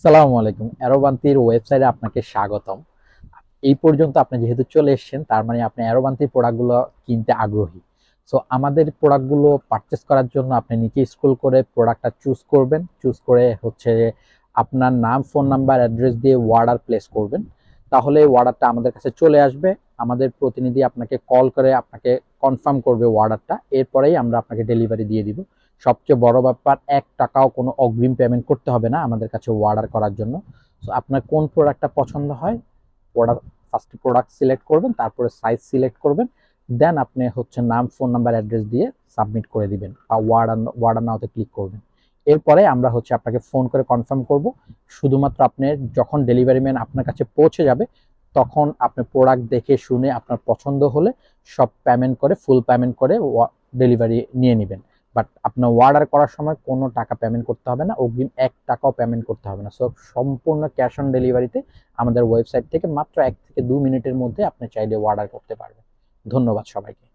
সালামু আলাইকুম। অ্যারোবান্তির ওয়েবসাইটে আপনাকে স্বাগতম। এই পর্যন্ত আপনি যেহেতু চলে এসেছেন, তার মানে আপনি অ্যারোবান্তির প্রোডাক্টগুলো কিনতে আগ্রহী। সো আমাদের প্রোডাক্টগুলো পারচেজ করার জন্য আপনি নিচে স্ক্রল করে প্রোডাক্টটা চুজ করবেন। চুজ করে হচ্ছে আপনার নাম, ফোন নাম্বার, অ্যাড্রেস দিয়ে অর্ডার প্লেস করবেন। তাহলে অর্ডারটা আমাদের কাছে চলে আসবে। আমাদের প্রতিনিধি আপনাকে কল করে আপনাকে কনফার্ম করবে অর্ডারটা। এরপরেই আমরা আপনাকে ডেলিভারি দিয়ে দিব। সবচেয়ে বড় ব্যাপার, ৳১ কোনো অগ্রিম পেমেন্ট করতে হবে না আমাদের কাছে অর্ডার করার জন্য। সো আপনার কোন প্রোডাক্টটা পছন্দ হয়, প্রোডাক্ট ফার্স্ট প্রোডাক্ট সিলেক্ট করবেন, তারপরে সাইজ সিলেক্ট করবেন। দেন আপনি হচ্ছে নাম, ফোন নাম্বার, অ্যাড্রেস দিয়ে সাবমিট করে দিবেন বা অর্ডার নাওতে ক্লিক করবেন। এরপরে আমরা হচ্ছে আপনাকে ফোন করে কনফার্ম করব। শুধুমাত্র আপনি যখন ডেলিভারি ম্যান আপনার কাছে পৌঁছে যাবে, তখন আপনি প্রোডাক্ট দেখে শুনে আপনার পছন্দ হলে সব পেমেন্ট করে, ফুল পেমেন্ট করে ডেলিভারি নিয়ে নিবেন। বাট আপনার অর্ডার করার সময় কোনো টাকা পেমেন্ট করতে হবে না, অগ্রিম ৳১ পেমেন্ট করতে হবে না। সো সম্পূর্ণ ক্যাশ অন ডেলিভারিতে আমাদের ওয়েবসাইট থেকে মাত্র ১ থেকে ২ মিনিটের মধ্যে আপনি চাইলে অর্ডার করতে পারবেন। ধন্যবাদ সবাইকে।